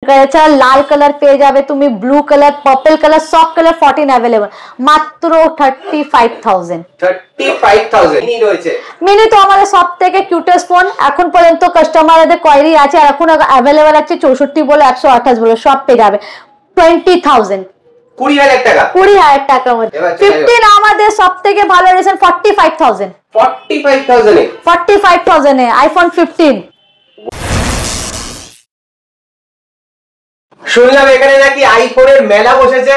করেছে, লাল কালার পেয়ে যাবে তুমি, ব্লু কালার, পার্পল কালার, সব কালার 14 অ্যাভেলেবল, মাত্র 35,000। 35,000 মিনি রয়েছে। মিনি তো আমাদের সবথেকে কিউটেস্ট ফোন এখন পর্যন্ত, কাস্টমারদের কোয়ারি আছে, আর এখন অ্যাভেলেবল আছে 64 বলো 128 বলো সব পেয়ে যাবে 20,000। 20,000 টাকা, 20,000 টাকার মধ্যে 15 আমাদের সবথেকে ভালো রেশন 45,000। 45,000 এ আইফোন 15। শুনলাম এখানে নাকি আইফোনের মেলা বসেছে।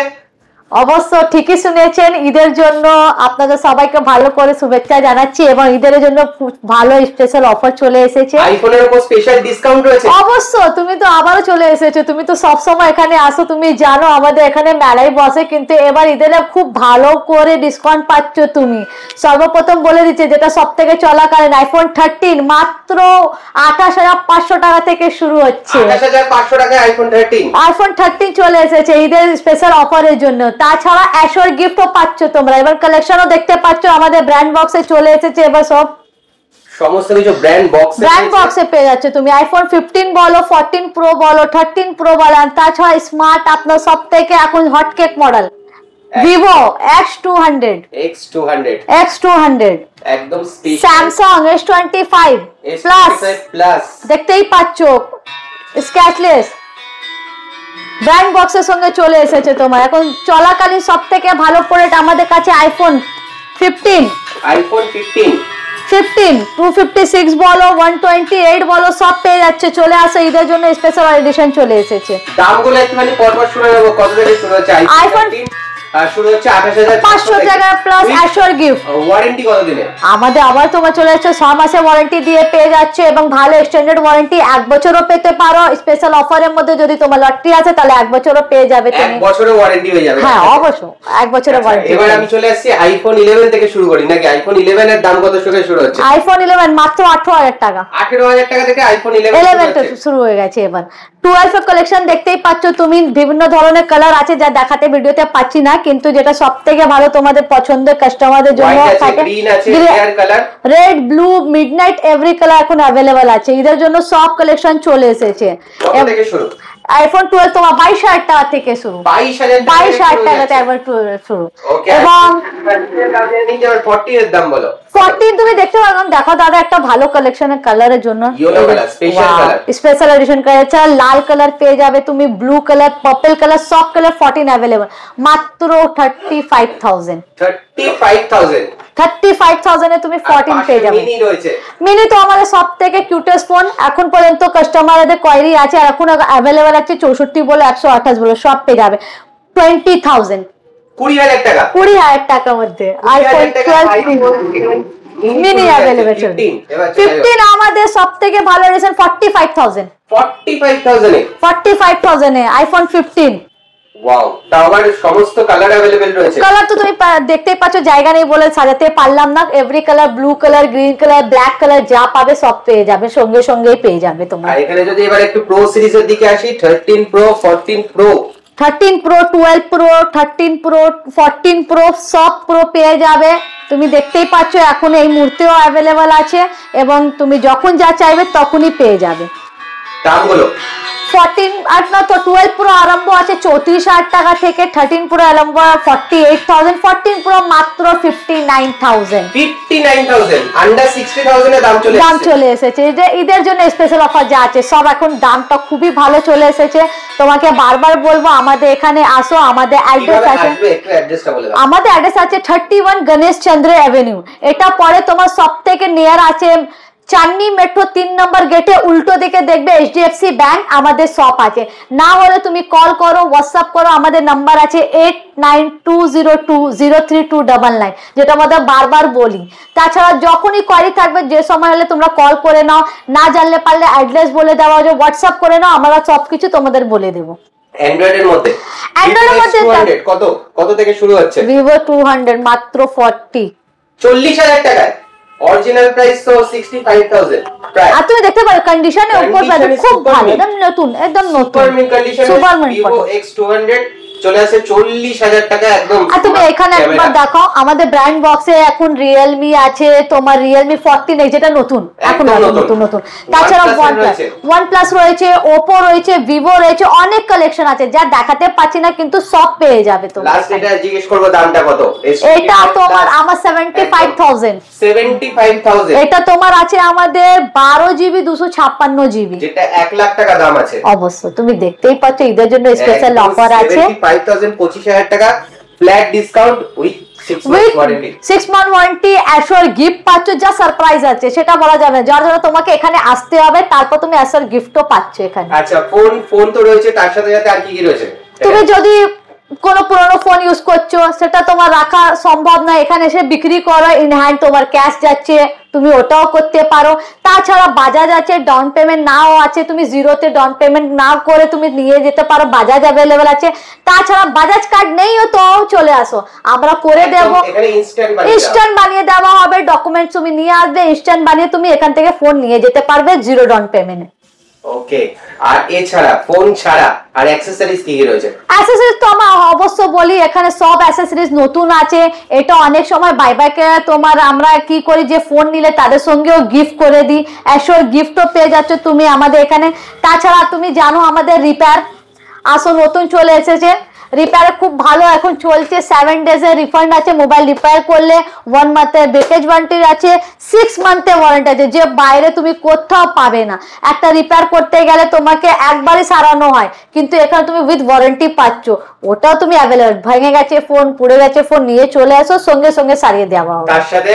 অবশ্য ঠিকই শুনেছেন, ঈদের জন্য আপনাদের সবাইকে ভালো করে শুভেচ্ছা জানাচ্ছি, এবং ঈদের জন্য ভালো স্পেশাল অফার চলে এসেছে, আইফোনের উপর স্পেশাল ডিসকাউন্ট রয়েছে। অবশ্য তুমি তো আবারও চলে এসেছো, তুমি তো সব সময় এখানে আসো, তুমি জানো আমাদের এখানে মেলাই বসে, কিন্তু এবার ঈদের খুব ভালো করে ডিসকাউন্ট পাচ্ছ তুমি। সর্বপ্রথম বলে দিচ্ছে, যেটা সব থেকে চলাকালীন আইফোন 13 মাত্র 28,500 টাকা থেকে শুরু হচ্ছে। 28,500 টাকায় আইফোন 13 চলে এসেছে ঈদের স্পেশাল অফারের জন্য। তাছাড়া অ্যাশোর গিফটও পাচ্ছ তোমরা, এবার কালেকশনও দেখতে পাচ্ছ আমাদের ব্র্যান্ড বক্সে চলে এসেছে, এবার সব সমস্ত কিছু ব্র্যান্ড বক্সে পেয়ে যাচ্ছে তুমি। আইফোন 15 বলো, 14 প্রো বলো, 13 প্রো বলো, তাছাড়া স্মার্ট আপনার সব থেকে এখন হটকেক মডেল ভিভো X200 একদম স্পেশাল, স্যামসাং S25 প্লাস দেখতেই পাচ্ছ স্ক্র্যাচলেস ব্র্যান্ড বক্সের সঙ্গে চলে এসেছে তোমার। এখন চলাকালীন সব থেকে ভালো প্রোডাক্ট আমাদের কাছে আইফোন 15 256 বলো, 128 বলো, সব পেয়ে যাচ্ছে। চলে আসে ঈদের জন্য স্পেশাল এডিশন চলে এসেছে। দামগুলো একটুখানি পরপর শুনে নেব, কত থেকে শুরু হচ্ছে আইফোন? শুরু হচ্ছে 28,500 টাকা প্লাস অ্যাশোর গিফট। ওয়ারেন্টি কত দিনে? আমাদের আবার তোমার চলে যাচ্ছে 6 মাসের ওয়ারেন্টি দিয়ে পেয়ে যাচ্ছে, এবং ভালো এক্সটেন্ডেড ওয়ারেন্টি 1 বছরও পেতে পারো। স্পেশাল অফারের মধ্যে যদি তোমার লটারি আছে তাহলে 1 বছরও পেয়ে যাবে তুমি। 1 বছরের ওয়ারেন্টি হয়ে যাবে। হ্যাঁ অবশ্যই 1 বছরের ওয়ারেন্টি। এবার আমি চলে আসছি আইফোন 11 থেকে শুরু করি নাকি? আইফোন 11 এর দাম কত থেকে শুরু হচ্ছে? আইফোন 11 মাত্র 18,000 টাকা। 18,000 টাকা থেকে আইফোন 11 শুরু হয়ে গেছে। এবার 12 এর কালেকশন দেখতেই পাচ্ছ তুমি, বিভিন্ন ধরনের কালার আছে যা দেখাতে ভিডিওতে পাচ্ছি না, কিন্তু যেটা সবথেকে ভালো তোমাদের পছন্দের কাস্টমারদের জন্য থাকে, গ্রিন আছে, air colour, red, blue, midnight, every colour এখন अवेलेबल আছে। ঈদের জন্য সব কালেকশন চলে এসেছে। কত থেকে শুরু? আইফোন 12 তোমার 22,000 টাকা থেকে শুরু। 22,000 টাকা থেকে একবার শুরু। এবং 14 এর দাম বলো। 14 তুমি দেখতে পারো, দেখো দাদা একটা ভালো কালেকশনের কালারের জন্য ইয়েলো কালার স্পেশাল এডিশন করেছে, লাল কালার পেয়ে যাবে তুমি, ব্লু কালার, পার্পল কালার, সব কালার 14 অ্যাভেলেবল, মাত্র 35,000 এ তুমি 14 পেয়ে যাবে। মিনি তো আমাদের সব থেকে কিউটেস্ট ফোন এখন পর্যন্ত, কাস্টমারদের কোয়ারি আছে, আর এখন অ্যাভেলেবল আছে 64 বলো 128 বলো সব পেয়ে যাবে 20,000। 20,000 টাকা, 20,000 টাকার মধ্যে আইফোন 12 মিনি অ্যাভেলেবল। 15 আমাদের সবথেকে ভালো রেশন 45,000 এ আইফোন 15। ওয়াও, তাহলে সমস্ত কালার अवेलेबल রয়েছে। কালার তো তুমি দেখতেই পাচ্ছ, জায়গা নেই বলে সাজাতে পারলাম না। Every colour, blue colour, green colour, black colour যা পাবে সব পেয়ে যাবে, সঙ্গে সঙ্গেই পেয়ে যাবে তোমরা। আর এখানে যদি এবার একটু প্রো সিরিজের দিকে আসি, 13 pro, 14 pro, 13 pro, 12 pro, 13 pro, 14 pro সব প্রো পেয়ে যাবে। তুমি দেখতেই পাচ্ছ এখন এই মুহূর্তেও অ্যাভেলেবল আছে, এবং তুমি যখন যা চাইবে তখনই পেয়ে যাবে। দামগুলো 14 আর না তো 12 প্রো আরম্ভ আছে 34,000 টাকা থেকে, 13 প্রো আরম্ভ 48,000, 14 প্রো মাত্র 59,000 আন্ডার 60,000 এ দাম চলে এসেছে। যে ঈদের জন্য স্পেশাল অফার যা আছে সব এখন দামটা খুবই ভালো চলে এসেছে। তোমাকে বারবার বলবো আমাদের এখানে আসো, আমাদের অ্যাড্রেস আছে, আমাদের অ্যাড্রেস আছে 31 গণেশ চন্দ্র অ্যাভিনিউ। এটা পরে তোমার সবথেকে নিয়ার আছে চাঁদনি মেট্রো 3 নম্বর গেটে উল্টো দিকে দেখবে HDFC ব্যাংক আমাদের শপ আছে। না হলে তুমি কল করো, হোয়াটসঅ্যাপ করো, আমাদের নাম্বার আছে 8920203299, যেটা আমাদের বারবার বলি। তাছাড়া যখনই কোয়ারি থাকবে যে সময় হলে তোমরা কল করে নাও, না জানলে পারলে অ্যাড্রেস বলে দেওয়া হবে, হোয়াটসঅ্যাপ করে নাও, আমরা সবকিছু তোমাদের বলে দেবো। অ্যান্ড্রয়েডের মধ্যে কত থেকে শুরু হচ্ছে? Vivo 200 মাত্র 40,000 টাকায়। অরিজিনাল প্রাইস তো 65,000 প্রায়। আর তুমি দেখতে পারো কন্ডিশনের উপর খুব ভালো, একদম নতুন, একদম নতুন super mint condition. Vivo X200 চলে আসে 40,000 টাকা একদম। আর তুমি এখানে একবার দেখো আমাদের ব্র্যান্ড বক্সে এখন Realme আছে, তোমার Realme 14 যেটা নতুন, এখন নতুন। তাছাড়া OnePlus রয়েছে, Oppo রয়েছে, Vivo রয়েছে, অনেক কালেকশন আছে যা দেখাতে পাচ্ছি না, কিন্তু সব পেয়ে যাবে তোমরা। লাস্ট এটা জিজ্ঞেস করব দামটা কত? এটা তোমার আমার 75,000। এটা তোমার আছে আমাদের 12GB 256GB, যেটা 1 লাখ টাকা দাম আছে। অবশ্যই তুমি দেখতেই পাচ্ছ ঈদের জন্য স্পেশাল অফার আছে। 25,000 টাকা flat discount with 6 month warranty assure gift পাচ্ছ, যা সারপ্রাইজ আছে সেটা বলা যাবে না, যার জন্য তোমাকে এখানে আসতে হবে, তারপর তুমি অ্যাশোর গিফটও পাচ্ছ এখানে। আচ্ছা ফোন তো রয়েছে, তার সাথে সাথে আর কি রয়েছে? তুমি যদি কোনো পুরনো ফোন ইউজ করছো সেটা তোমার রাখা সম্ভব না, এখানে এসে বিক্রি করো, ইন হ্যান্ড তোমার ক্যাশ যাচ্ছে, তুমি ওটাও করতে পারো। তাছাড়া বাজাজ আছে, ডাউন পেমেন্ট নাও আছে, তুমি জিরোতে ডাউন পেমেন্ট না করে তুমি নিয়ে যেতে পারো, বাজাজ অ্যাভেলেবেল আছে। তাছাড়া বাজাজ কার্ড নেইও তো চলে আসো, আমরা করে দেবো, ইনস্ট্যান্ট বানিয়ে দেওয়া হবে, ডকুমেন্টস তুমি নিয়ে আসবে, ইনস্ট্যান্ট বানিয়ে তুমি এখান থেকে ফোন নিয়ে যেতে পারবে জিরো ডাউন পেমেন্টে। ওকে, আর এছাড়া ফোন ছাড়া আর অ্যাকসেসরিজ কি কি রয়েছে? অ্যাকসেসরিজ তো আমরা অবশ্য বলি এখানে সব অ্যাকসেসরিজ নতুন আছে। এটা অনেক সময় বাইব্যাকে তোমার আমরা কি করি যে ফোন নিলে তাদের সঙ্গেও গিফট করে দিই, অ্যাশোর গিফটও পেয়ে যাচ্ছ তুমি আমাদের এখানে। তাছাড়া তুমি জানো আমাদের রিপেয়ার আসো নতুন চলে এসেছে, রিপেয়ার খুব ভালো এখন চলছে, 7 days এর রিফান্ড আছে, মোবাইল রিপেয়ার করলে 1 month এর ব্রেকেজ ওয়ারেন্টি আছে, 6 month এর ওয়ারেন্টি আছে, যে বাইরে তুমি কোথাও পাবে না। একটা রিপেয়ার করতে গেলে তোমাকে একবারই সারানো হয়, কিন্তু এখানে তুমি উইথ ওয়ারেন্টি পাচ্ছ, ওটাও তুমি অ্যাভেলেবল। ভেঙে গেছে ফোন, পুড়ে গেছে ফোন, নিয়ে চলে আসো, সঙ্গে সঙ্গে সারিয়ে দেওয়া হবে। তার সাথে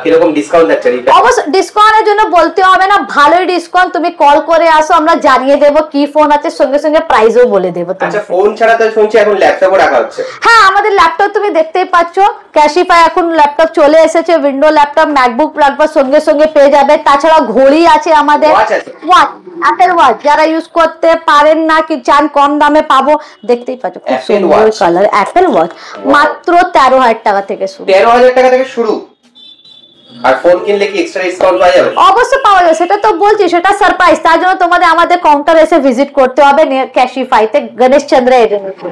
কিরকম ডিসকাউন্ট আছে? অবশ্য ডিসকাউন্টের জন্য বলতে হবে না, ভালোই ডিসকাউন্ট, তুমি কল করে আসো, আমরা জানিয়ে দেবো কি ফোন আছে, সঙ্গে সঙ্গে প্রাইসও বলে দেবো। আচ্ছা ফোন ছাড়া তো শুনছি এখন ল্যাপটপও রাখা হচ্ছে। হ্যাঁ আমাদের ল্যাপটপ তুমি দেখতেই পাচ্ছ, ক্যাশিফাই এখন ল্যাপটপ চলে এসেছে, উইন্ডো ল্যাপটপ, ম্যাকবুক ল্যাপটপ সঙ্গে সঙ্গে পেয়ে যাবে। তাছাড়া ঘড়ি আছে আমাদের, ওয়াচ, অ্যাপেল ওয়াচ, যারা ইউজ করতে পারেন না কি চান কম দামে পাবো, দেখতেই পাচ্ছ খুব সুন্দর কালার অ্যাপেল ওয়াচ, মাত্র 13,000 টাকা থেকে শুরু। 13,000 টাকা থেকে শুরু। আর ফোন কিনলে কি এক্সট্রা ডিসকাউন্ট পাওয়া যাবে? অবশ্যই পাওয়া যাবে, সেটা তো বলছি, সেটা সারপ্রাইজ, তার জন্য তোমাদের আমাদের কাউন্টার এসে ভিজিট করতে হবে ক্যাশিফাইতে, গণেশ চন্দ্র এজেন্সি।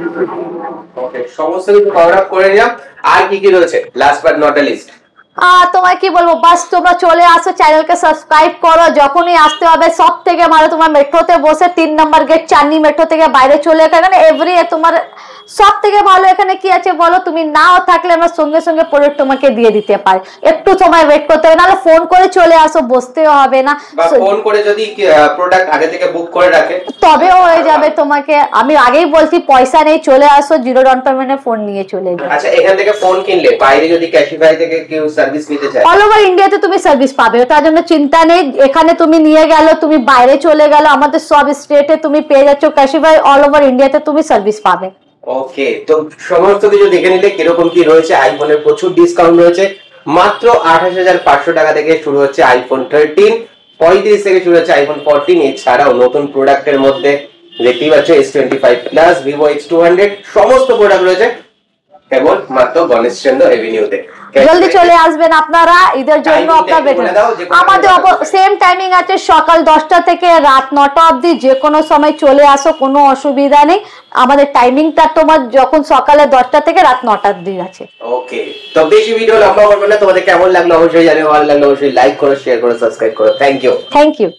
ওকে, সমস্ত কিছু কভার আপ করে নিলাম। আর কি কি রয়েছে last but not the least? তোমায় কি বলবো, বাস তোমরা চলে আসো, চ্যানেলকে সাবস্ক্রাইব করো, যখনই আসতে হবে সব থেকে ভালো তোমার মেট্রোতে বসে 3 নম্বর গেট চাঁদনি মেট্রো থেকে বাইরে চলে এখানে এভরি তোমার সব থেকে ভালো এখানে কি আছে বলো, তুমি নাও থাকলে আমরা সঙ্গে সঙ্গে প্রোডাক্ট তোমাকে দিয়ে দিতে পারি, একটু সময় ওয়েট করতে হবে, নাহলে ফোন করে চলে আসো, বসতেও হবে না, বা ফোন করে যদি প্রোডাক্ট আগে থেকে বুক করে রাখে তবেও হয়ে যাবে। তোমাকে আমি আগেই বলছি পয়সা নেই, চলে আসো, জিরো ডাউন পেমেন্টে ফোন নিয়ে চলে যাও। আচ্ছা এখান থেকে ফোন কিনলে বাইরে যদি ক্যাশিফাই থেকে কেউ সার্ভিস নিতে চায়, অল ওভার ইন্ডিয়াতে তুমি সার্ভিস পাবে, তার জন্য চিন্তা নেই। এখানে তুমি নিয়ে গেল, তুমি বাইরে চলে গেল, আমাদের সব স্টেটে তুমি পেয়ে যাচ্ছ ক্যাশিফাই, অল ওভার ইন্ডিয়াতে তুমি সার্ভিস পাবে। ওকে, তো সমস্ত কিছু দেখে নিলে কিরকম কি রয়েছে। আইফোনের প্রচুর ডিসকাউন্ট রয়েছে, মাত্র 28,500 টাকা থেকে শুরু হচ্ছে আইফোন 13, 35 থেকে শুরু হচ্ছে আইফোন 14। এছাড়াও নতুন প্রোডাক্টের মধ্যে দেখতেই পাচ্ছ S25 প্লাস, ভিভো X200, সমস্ত প্রোডাক্ট রয়েছে কেবল মাত্র গণেশ চন্দ্র এভিনিউতে। জলদি চলে আসবেন আপনারা ঈদের জন্য। আমাদের সেম টাইমিং আছে, সকাল 10টা থেকে রাত 9টা অবধি, যে কোনো সময় চলে আসো, কোনো অসুবিধা নেই। আমাদের টাইমিংটা তোমার যখন সকালে 10টা থেকে রাত 9টা অবধি আছে। ওকে, তো বেশি ভিডিও লম্বা করবো না, তোমাদের কেমন লাগলো অবশ্যই জানিও, ভালো লাগলো অবশ্যই লাইক করো, শেয়ার করো, সাবস্ক্রাইব করো। Thank you.